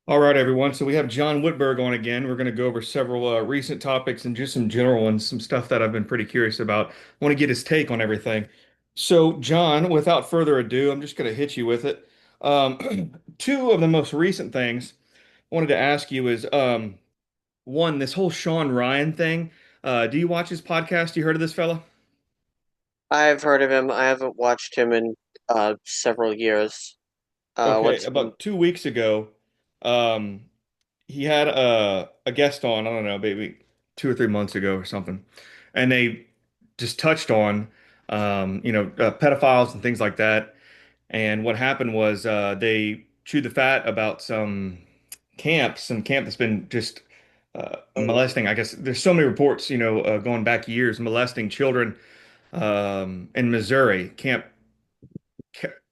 All right, everyone. So we have John Whitberg on again. We're going to go over several recent topics and just some general ones, some stuff that I've been pretty curious about. I want to get his take on everything. So, John, without further ado, I'm just going to hit you with it. Two of the most recent things I wanted to ask you is one, this whole Sean Ryan thing. Do you watch his podcast? You heard of this fella? I've heard of him. I haven't watched him in several years. Okay, What's about 2 weeks ago, um, he had a guest on, I don't know, maybe 2 or 3 months ago or something, and they just touched on pedophiles and things like that. And what happened was they chewed the fat about some camp that's been just molesting. I guess there's so many reports, going back years, molesting children in Missouri, Camp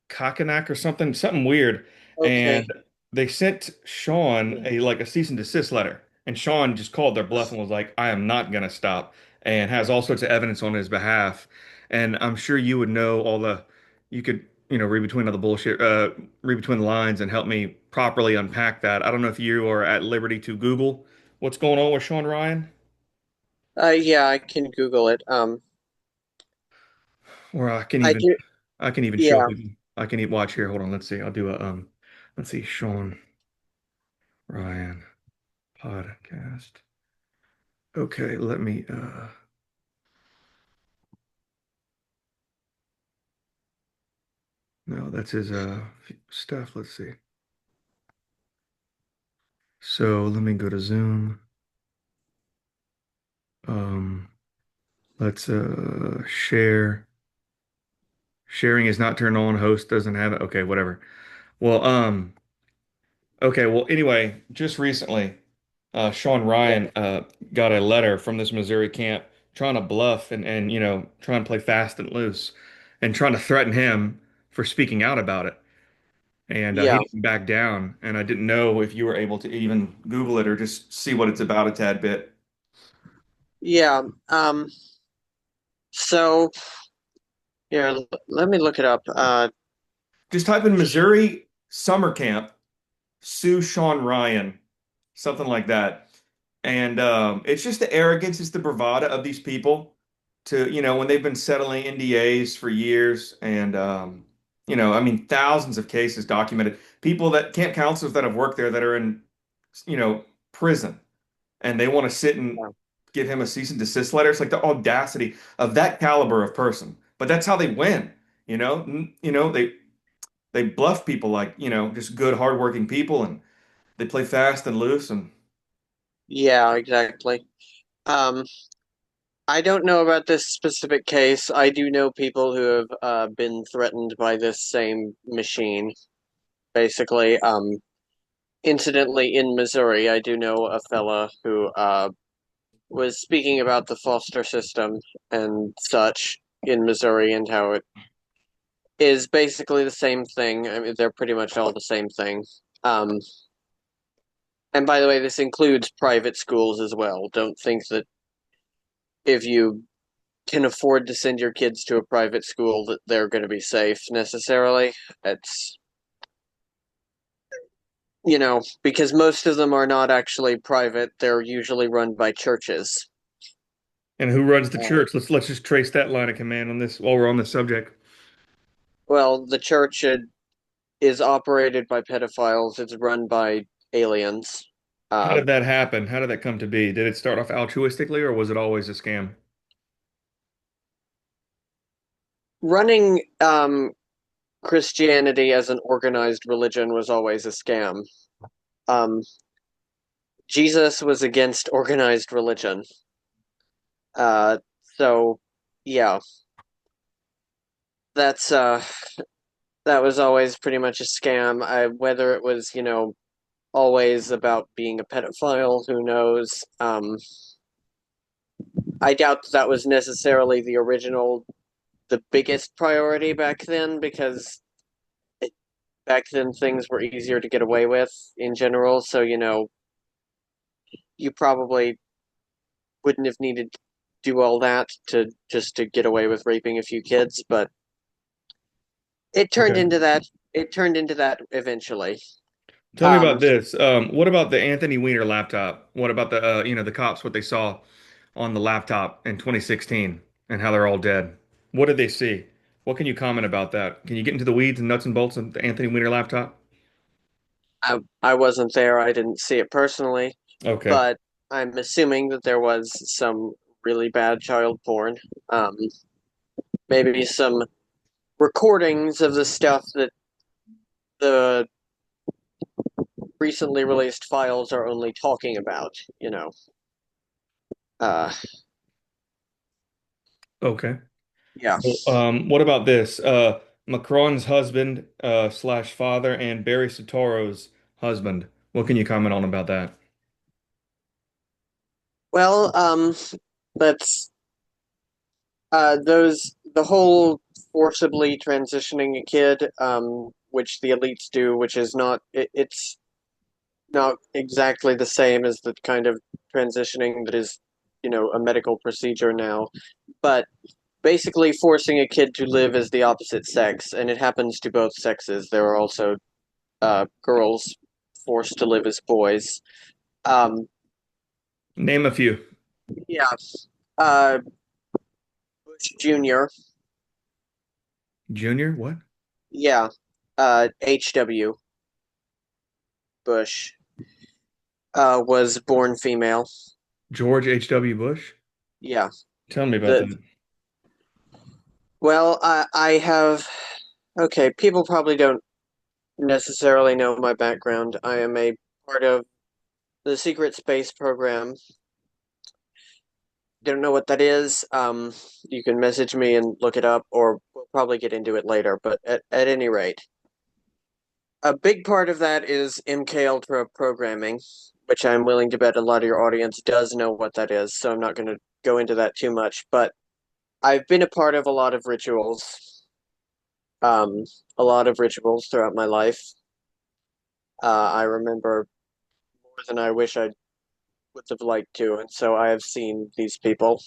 Kakenak or something weird, okay? and they sent Sean a cease and desist letter, and Sean just called their bluff and was like, "I am not gonna stop," and has all sorts of evidence on his behalf. And I'm sure you would know you could read between all the bullshit, read between the lines, and help me properly unpack that. I don't know if you are at liberty to Google what's going on with Sean Ryan, Yeah, I can Google it. or I do. I can even show Yeah, people. I can even watch here. Hold on, let's see. I'll do let's see, Sean Ryan podcast. Okay, let me no, that's his stuff. Let's see. So let me go to Zoom. Um let's share. Sharing is not turned on, host doesn't have it. Okay, whatever. Well, okay, well anyway, just recently, Sean yeah, Ryan got a letter from this Missouri camp trying to bluff and trying to play fast and loose and trying to threaten him for speaking out about it. And he yeah, didn't back down. And I didn't know if you were able to even Google it or just see what it's about a tad bit. yeah. So here, let me look it up. Just type in Missouri summer camp, sue Sean Ryan, something like that. And it's just the arrogance, it's the bravado of these people to, when they've been settling NDAs for years. And, I mean, thousands of cases documented. People that camp counselors that have worked there that are in, you know, prison and they want to sit and give him a cease and desist letter. It's like the audacity of that caliber of person. But that's how they win. They bluff people like, just good, hardworking people, and they play fast and loose. And Yeah, exactly. Um, I don't know about this specific case. I do know people who have been threatened by this same machine. Basically, incidentally, in Missouri, I do know a fella who was speaking about the foster system and such in Missouri and how it is basically the same thing. I mean, they're pretty much all the same thing. Um, and by the way, this includes private schools as well. Don't think that if you can afford to send your kids to a private school that they're going to be safe necessarily. It's, because most of them are not actually private, they're usually run by churches. who runs the Uh, church? Let's just trace that line of command on this while we're on this subject. well, the church is operated by pedophiles. It's run by aliens. How Uh, did that happen? How did that come to be? Did it start off altruistically or was it always a scam? Running Christianity as an organized religion was always a scam. Um, Jesus was against organized religion. Uh, so yeah, that's that was always pretty much a scam. Whether it was, always about being a pedophile, who knows? I doubt that was necessarily the biggest priority back then because back then things were easier to get away with in general. So, you probably wouldn't have needed to do all that to just to get away with raping a few kids, but it turned Okay. into that. It turned into that eventually. Tell me Um, about this. What about the Anthony Weiner laptop? What about the the cops what they saw on the laptop in 2016 and how they're all dead? What did they see? What can you comment about that? Can you get into the weeds and nuts and bolts of the Anthony Weiner laptop? I wasn't there. I didn't see it personally, Okay. but I'm assuming that there was some really bad child porn. Um, maybe some recordings of the stuff that the recently released files are only talking about, you know. Uh, Okay. yeah. Well, what about this? Macron's husband slash father and Barry Soetoro's husband. What can you comment on about that? Well, that's the whole forcibly transitioning a kid, which the elites do, which is it's not exactly the same as the kind of transitioning that is, a medical procedure now, but basically forcing a kid to live as the opposite sex, and it happens to both sexes. There are also girls forced to live as boys. Um, Name a few. yeah, uh, Bush Jr. Junior, what? Yeah, H.W. Bush was born female. George H.W. Bush? Yeah, Tell me about the that. well, I have okay. People probably don't necessarily know my background. I am a part of the secret space program. Don't know what that is. You can message me and look it up, or we'll probably get into it later. But at any rate, a big part of that is MK Ultra programming, which I'm willing to bet a lot of your audience does know what that is. So I'm not going to go into that too much. But I've been a part of um, a lot of rituals throughout my life. I remember more than I wish I would have liked to, and so I have seen these people.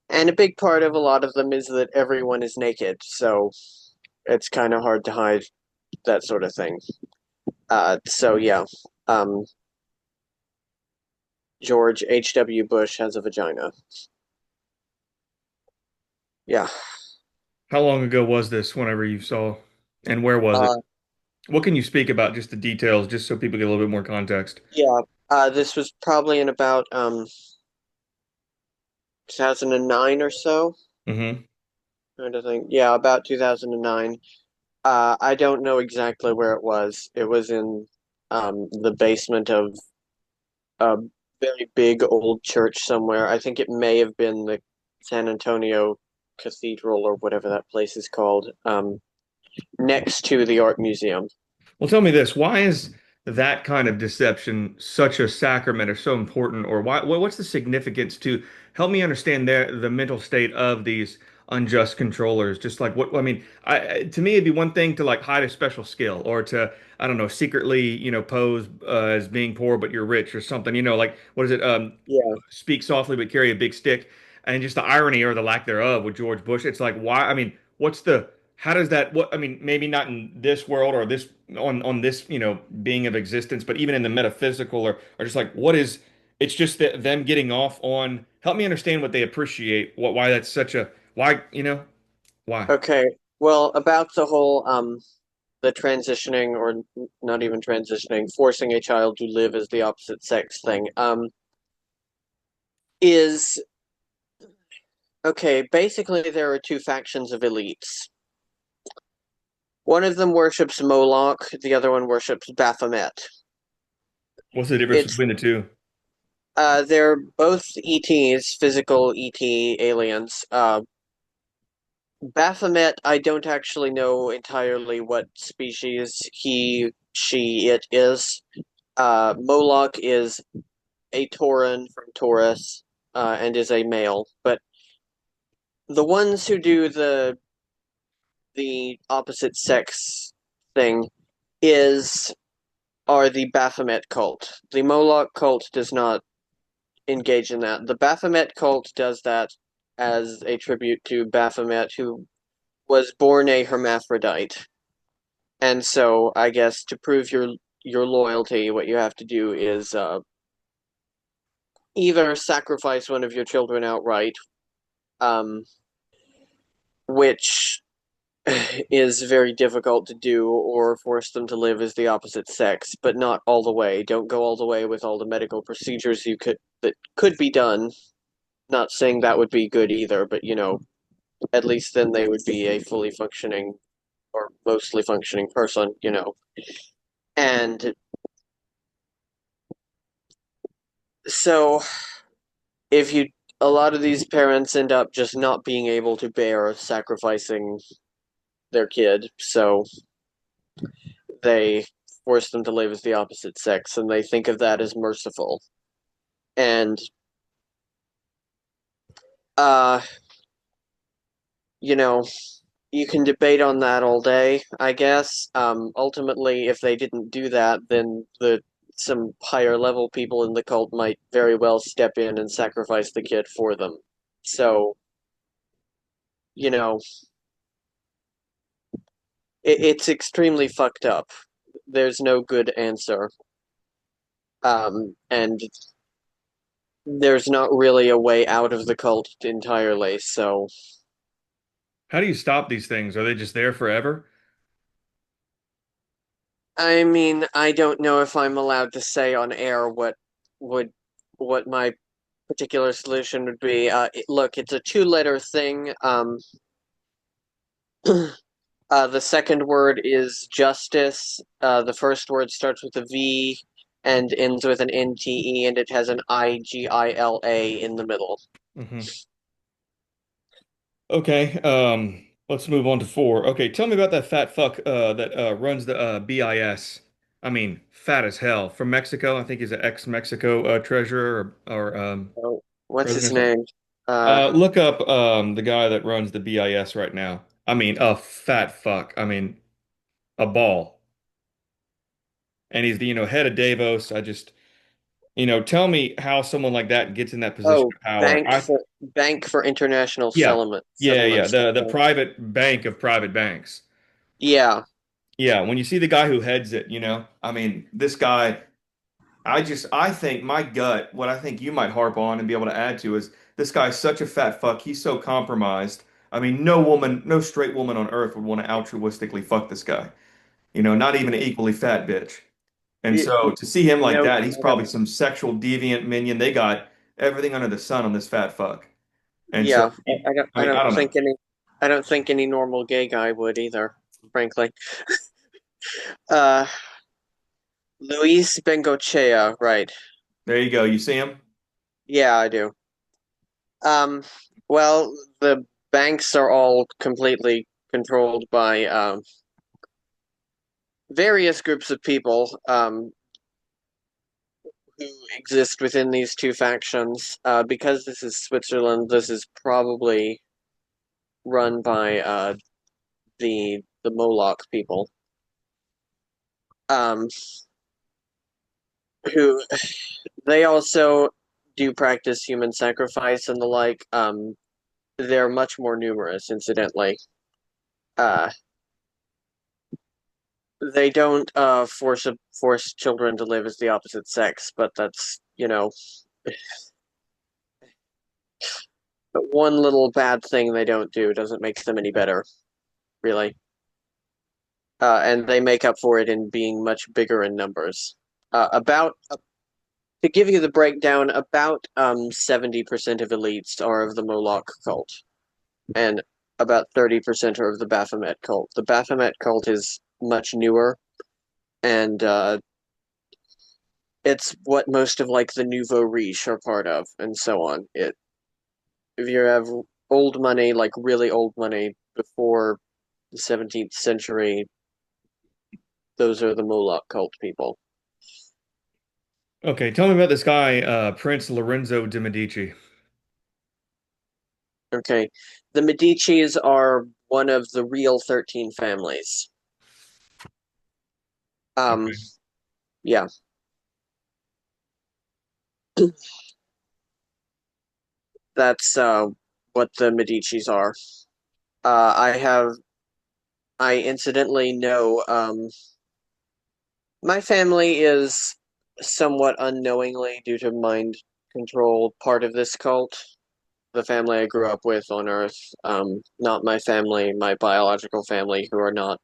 And a big part of a lot of them is that everyone is naked, so it's kind of hard to hide that sort of thing. So yeah, um, George H.W. Bush has a vagina. Yeah. How long ago was this, whenever you saw, and where was it? Uh, What can you speak about, just the details, just so people get a little bit more context? yeah. This was probably in about 2009 or so. Hmm. Trying to think. Yeah, about 2009. I don't know exactly where it was. It was in the basement of a very big old church somewhere. I think it may have been the San Antonio Cathedral or whatever that place is called, next to the art museum. Well, tell me this: why is that kind of deception such a sacrament or so important, or why? What's the significance to help me understand the mental state of these unjust controllers? Just like what I mean, to me, it'd be one thing to like hide a special skill, or to I don't know, secretly pose as being poor but you're rich or something. Like what is it? Yeah. Speak softly but carry a big stick, and just the irony or the lack thereof with George Bush. It's like why? I mean, what's the how does that what I mean, maybe not in this world or this on this, being of existence, but even in the metaphysical or just like what is it's just that them getting off on help me understand what they appreciate, why that's such a why, why? Okay. Well, about the transitioning or not even transitioning, forcing a child to live as the opposite sex thing, is okay. Basically, there are two factions of elites. One of them worships Moloch, the other one worships Baphomet. What's the difference It's between the two? they're both ETs, physical ET aliens. Baphomet, I don't actually know entirely what species he, she, it is. Moloch is a Tauran from Taurus, and is a male. But the ones who do the opposite sex thing is are the Baphomet cult. The Moloch cult does not engage in that. The Baphomet cult does that as a tribute to Baphomet, who was born a hermaphrodite. And so, I guess to prove your your loyalty, what you have to do is either sacrifice one of your children outright, um, which is very difficult to do, or force them to live as the opposite sex, but not all the way. Don't go all the way with all the medical procedures you could that could be done. Not saying that would be good either, but at least then they would be a fully functioning or mostly functioning person. And so if you a lot of these parents end up just not being able to bear sacrificing their kid, so they force them to live as the opposite sex, and they think of that as merciful. And uh, you know, you can debate on that all day, I guess. Ultimately, if they didn't do that, then the some higher level people in the cult might very well step in and sacrifice the kid for them. So, you know, it's extremely fucked up. There's no good answer. And there's not really a way out of the cult entirely. So, How do you stop these things? Are they just there forever? I mean, I don't know if I'm allowed to say on air would what my particular solution would be. Look, it's a two-letter thing. The second word is justice. The first word starts with a V and ends with an NTE, and it has an IGILA in the middle. Hmm. Okay, let's move on to four. Okay, tell me about that fat fuck that runs the BIS. I mean, fat as hell. From Mexico, I think he's an ex-Mexico treasurer or Oh, what's his president. name? Uh, Look up the guy that runs the BIS right now. I mean, a fat fuck. I mean, a ball. And he's the, head of Davos. I just, tell me how someone like that gets in that position oh, of power. Bank for International Yeah, yeah. Settlements. The Okay. private bank of private banks. Yeah. Yeah, when you see the guy who heads it, I mean, this guy, I think my gut, what I think you might harp on and be able to add to is this guy's such a fat fuck. He's so compromised. I mean, no woman, no straight woman on earth would want to altruistically fuck this guy. Not even an equally fat bitch. And Y- so to see him like No, that, he's probably some sexual deviant minion. They got everything under the sun on this fat fuck. And so, yeah. I mean, I don't know. I don't think any normal gay guy would either, frankly. Uh, Luis Bengochea, right. There you go. You see him? Yeah, I do. Um, well, the banks are all completely controlled by various groups of people who exist within these two factions. Because this is Switzerland, this is probably run by the Moloch people, um, who they also do practice human sacrifice and the like. They're much more numerous, incidentally. Uh, they don't force children to live as the opposite sex, but that's but one little bad thing they don't do doesn't make them any better, really. And they make up for it in being much bigger in numbers. About To give you the breakdown, about 70% of elites are of the Moloch cult, and about 30% are of the Baphomet cult. The Baphomet cult is much newer, and it's what most of like the nouveau riche are part of, and so on. If you have old money, like really old money before the 17th century, those are the Moloch cult people. Okay, tell me about this guy, Prince Lorenzo de' Medici. Okay, the Medicis are one of the real 13 families. Um, Okay. yeah, that's what the Medicis are. I incidentally know My family is somewhat unknowingly, due to mind control, part of this cult. The family I grew up with on Earth, not my family, my biological family, who are not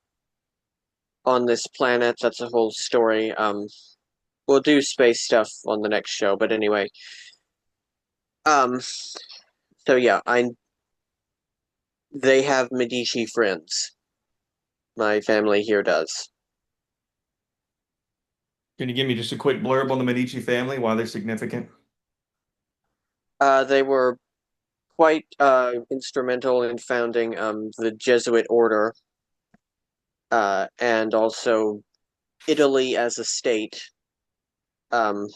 on this planet. That's a whole story. We'll do space stuff on the next show, but anyway. Um, so yeah, I they have Medici friends. My family here does. Can you give me just a quick blurb on the Medici family, why they're significant? They were quite instrumental in founding the Jesuit order, and also Italy as a state. Um,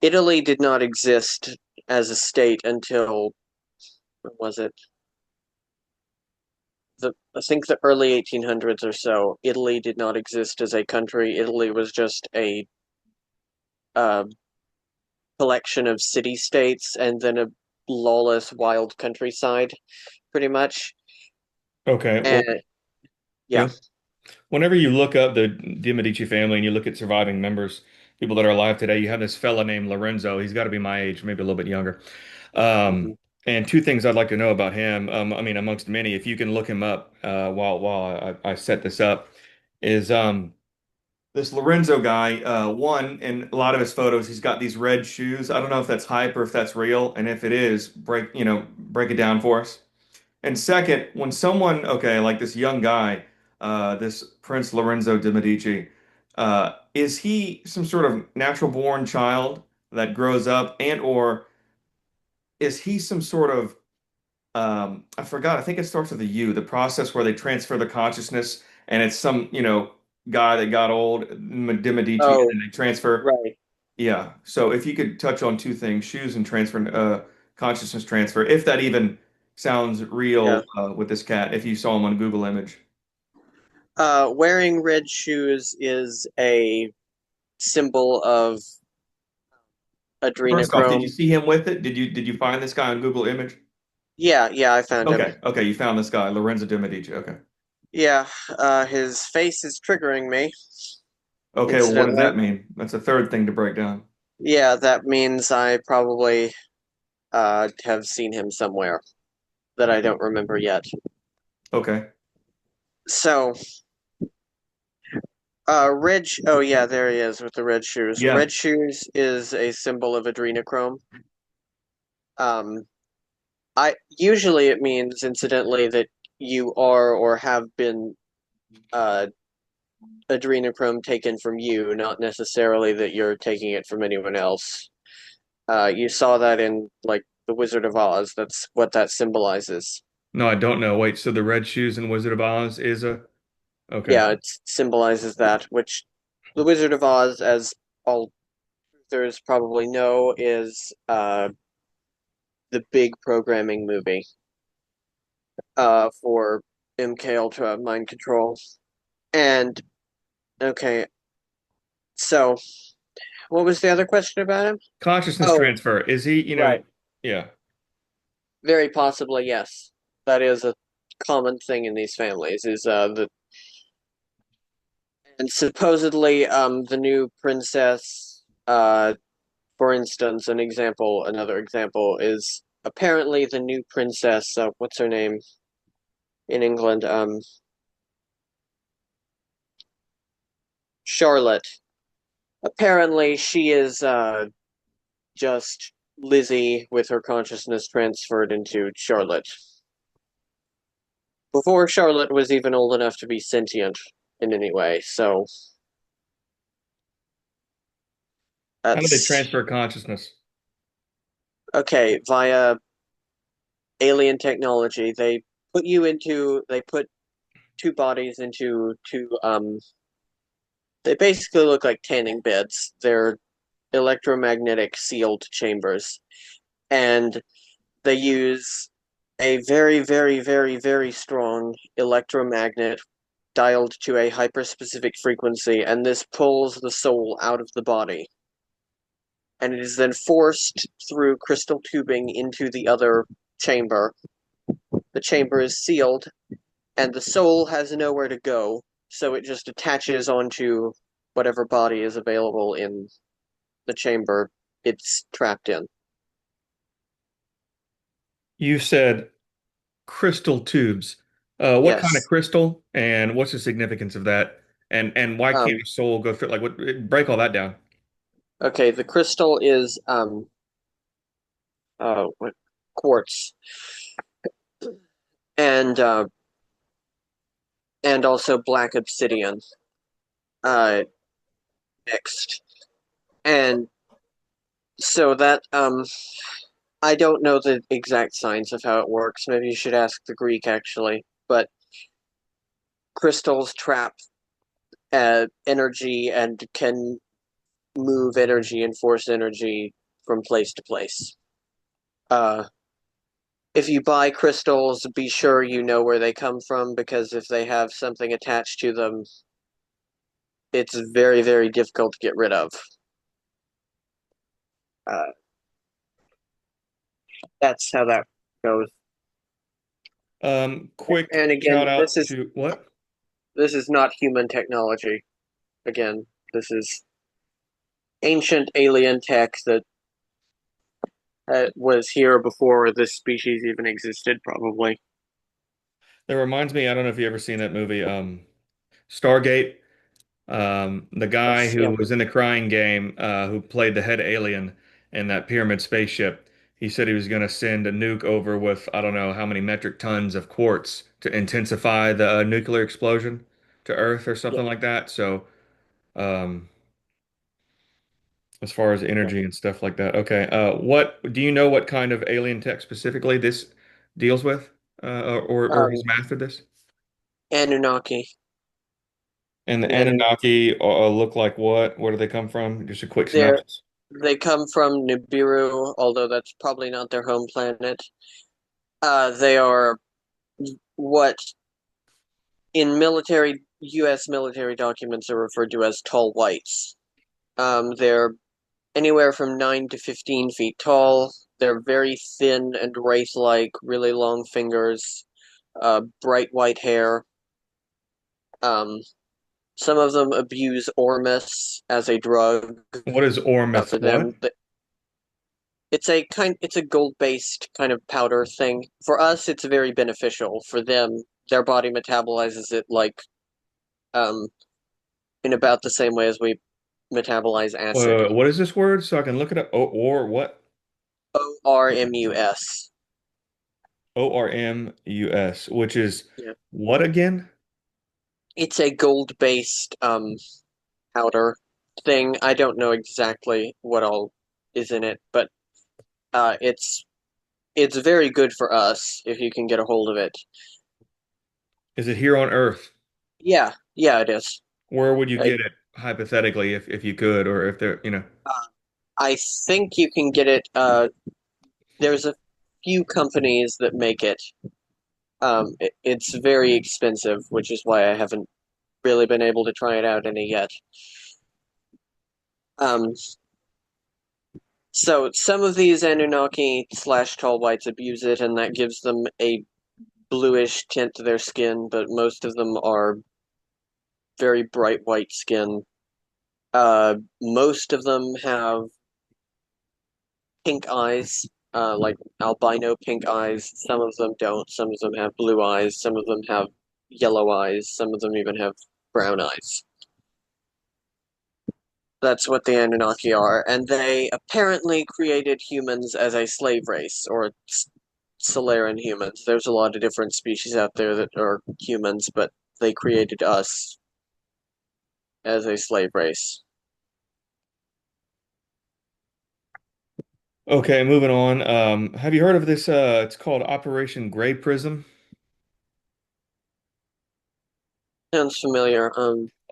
Italy did not exist as a state until, when was it? I think the early 1800s or so. Italy did not exist as a country. Italy was just a uh, collection of city states and then a lawless, wild countryside, pretty much. Okay, well, And yeah. yeah. Whenever you look up the De Medici family and you look at surviving members, people that are alive today, you have this fella named Lorenzo. He's got to be my age, maybe a little bit younger. Mhm. And two things I'd like to know about him. I mean, amongst many, if you can look him up while I set this up, is this Lorenzo guy. One, in a lot of his photos, he's got these red shoes. I don't know if that's hype or if that's real, and if it is, break it down for us. And second, when someone, okay, like this young guy, this Prince Lorenzo de Medici, is he some sort of natural born child that grows up, and or is he some sort of I forgot, I think it starts with a U, the process where they transfer the consciousness, and it's some, guy that got old, de Medici, and Oh, then they transfer. right. Yeah. So if you could touch on two things, shoes and transfer, consciousness transfer, if that even sounds Yeah. real, with this cat, if you saw him on Google image. Wearing red shoes is a symbol of First off, did you adrenochrome. see him with it? Did you find this guy on Google image? Yeah, yeah, I found him. Okay. Okay. You found this guy, Lorenzo de Medici. Okay. Yeah, his face is triggering me, Okay. Well, what does that incidentally. mean? That's a third thing to break down. Yeah, that means I probably have seen him somewhere that I don't remember yet. Okay. So, oh yeah, there he is with the red shoes. Yeah. Red shoes is a symbol of adrenochrome. Um, I usually it means, incidentally, that you are or have been uh adrenochrome taken from you, not necessarily that you're taking it from anyone else. You saw that in like the Wizard of Oz. That's what that symbolizes. No, I don't know. Wait, so the red shoes in Wizard of Oz is a okay. Yeah, it symbolizes that, which the Wizard of Oz, as all truthers probably know, is the big programming movie for MK Ultra mind control. And okay, so what was the other question about him? Consciousness Oh, transfer. Is he, right. yeah. Very possibly, yes. That is a common thing in these families. Is the and supposedly the new princess, for instance, another example is apparently the new princess. What's her name in England? Charlotte. Apparently, she is just Lizzie with her consciousness transferred into Charlotte before Charlotte was even old enough to be sentient in any way. So How do they that's transfer consciousness? okay. Via alien technology, they put two bodies into two they basically look like tanning beds. They're electromagnetic sealed chambers, and they use a very, very, very, very strong electromagnet dialed to a hyperspecific frequency, and this pulls the soul out of the body. And it is then forced through crystal tubing into the other chamber. The chamber is sealed, and the soul has nowhere to go, so it just attaches onto. whatever body is available in the chamber it's trapped in. You said crystal tubes. What kind of Yes. crystal and what's the significance of that? And why can't Um, a soul go through like what break all that down? okay, the crystal is what, quartz and uh, and also black obsidian uh, mixed. And so that I don't know the exact science of how it works. Maybe you should ask the Greek actually. But crystals trap energy and can move energy and force energy from place to place. Uh, if you buy crystals, be sure you know where they come from because if they have something attached to them, it's very, very difficult to get rid of. Uh, that's how that goes. Quick And shout again, out to what? this is not human technology. Again, this is ancient alien tech that was here before this species even existed, probably. That reminds me, I don't know if you ever seen that movie, Stargate. The guy Yes, yeah, who was in the Crying Game, who played the head alien in that pyramid spaceship, he said he was going to send a nuke over with I don't know how many metric tons of quartz to intensify the nuclear explosion to Earth or yeah, something like that. So, um, as far as yeah. energy and stuff like that. Okay. What do you know what kind of alien tech specifically this deals with, or has Um, mastered this? Anunnaki. And the The Anunnaki. Anunnaki look like what? Where do they come from? Just a quick They're synopsis. they come from Nibiru, although that's probably not their home planet. They are what in military U.S. military documents are referred to as tall whites. They're anywhere from 9 to 15 feet tall. They're very thin and wraith-like, really long fingers, bright white hair. Um, some of them abuse Ormus as a drug. What is Ormith? For What? them, it's a gold-based kind of powder thing. For us, it's very beneficial. For them, their body metabolizes it like um, in about the same way as we metabolize acid. What is this word? So I can look it up. Or what? ORMUS. ORMUS, which is Yeah. what again? It's a gold-based powder thing. I don't know exactly what all is in it, but it's very good for us if you can get a hold of it. Is it here on Earth? Yeah, yeah, it is. Where would you Uh, get it hypothetically if you could, or if there, you know? I think you can get it. There's a few companies that make it. It's very expensive, which is why I haven't really been able to try it out any yet. Um, so some of these Anunnaki slash tall whites abuse it, and that gives them a bluish tint to their skin, but most of them are very bright white skin. Most of them have pink eyes, like albino pink eyes. Some of them don't. Some of them have blue eyes. Some of them have yellow eyes. Some of them even have brown eyes. That's what the Anunnaki are, and they apparently created humans as a slave race, or Solarian humans. There's a lot of different species out there that are humans, but they created us as a slave race. Okay, moving on. Have you heard of this? It's called Operation Gray Prism. Sounds familiar.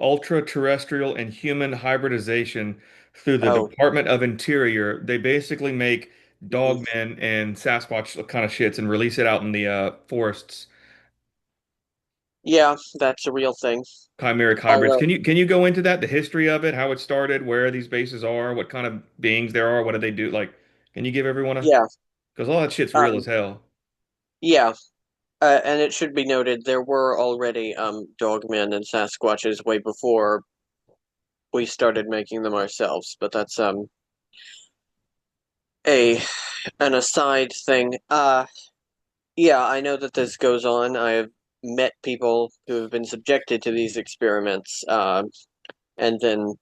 Ultra terrestrial and human hybridization through the Oh, Department of Interior. They basically make mhm. dogmen and Sasquatch kind of shits and release it out in the forests. Yeah, that's a real thing. Chimeric hybrids. Although, Can you go into that, the history of it, how it started, where these bases are, what kind of beings there are, what do they do? Like, can you give everyone a? yeah, Because all that shit's real as um, hell. yeah, and it should be noted there were already dogmen and Sasquatches way before we started making them ourselves. But that's a an aside thing. Yeah, I know that this goes on. I have met people who have been subjected to these experiments, and then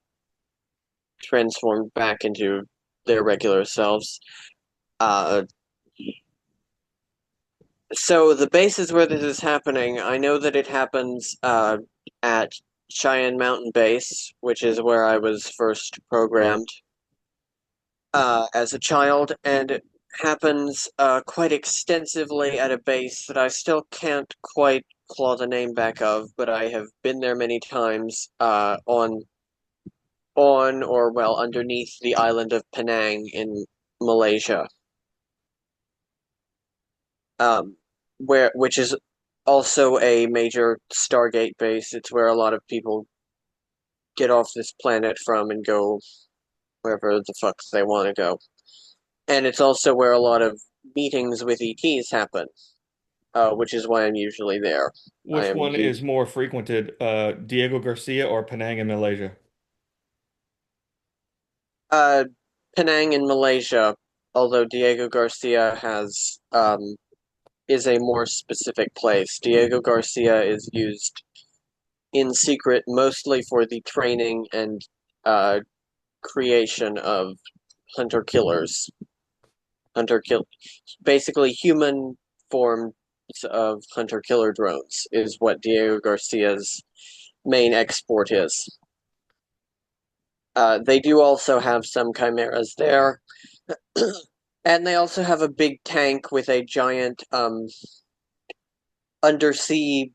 transformed back into their regular selves. Uh, so the bases where this is happening, I know that it happens at Cheyenne Mountain Base, which is where I was first programmed as a child, and it happens quite extensively at a base that I still can't quite claw the name back of, but I have been there many times on or well underneath the island of Penang in Malaysia, um, where which is also a major Stargate base. It's where a lot of people get off this planet from and go wherever the fuck they want to go. And it's also where a lot of meetings with ETs happen, which is why I'm usually there. I Which am one you is more frequented, Diego Garcia or Penang in Malaysia? uh Penang in Malaysia, although Diego Garcia has is a more specific place. Diego Garcia is used in secret mostly for the training and uh creation of hunter killers. Hunter kill Basically human forms of hunter killer drones is what Diego Garcia's main export is. They do also have some chimeras there, and they also have a big tank with a giant undersea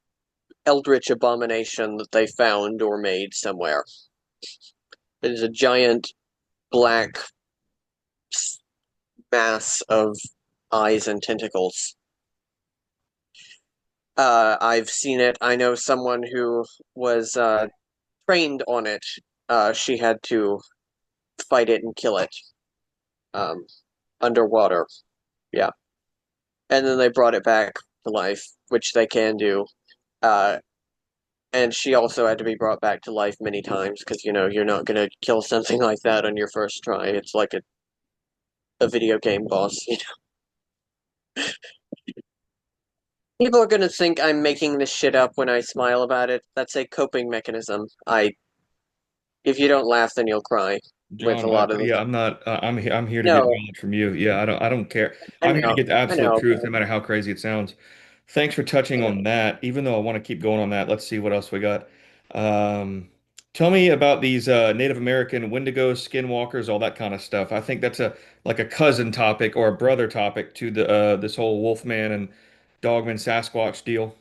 eldritch abomination that they found or made somewhere. It is a giant black mass of eyes and tentacles. I've seen it. I know someone who was trained on it. She had to fight it and kill it um, underwater. Yeah. And then they brought it back to life, which they can do. Uh, and she also had to be brought back to life many times because, you're not going to kill something like that on your first try. It's like a video game boss. People are going to think I'm making this shit up when I smile about it. That's a coping mechanism. If you don't laugh, then you'll cry with a John, lot of the yeah, things. I'm here to get No, knowledge from you. Yeah, I don't care. I I'm here to know, get the I absolute know, truth, no matter how crazy it sounds. Thanks for touching I know. on that. Even though I want to keep going on that, let's see what else we got. Um, Tell me about these Native American Wendigos, skinwalkers, all that kind of stuff. I think that's a like a cousin topic or a brother topic to the this whole Wolfman and Dogman Sasquatch deal.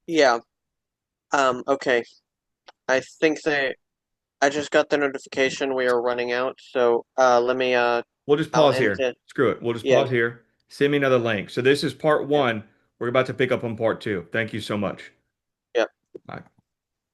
Yeah. Okay. I think they. I just got the notification we are running out, so let me. We'll just I'll pause end here. it. Screw it. We'll just Yeah. pause here. Send me another link. So this is part Yeah. one. We're about to pick up on part two. Thank you so much. Yeah. Bye.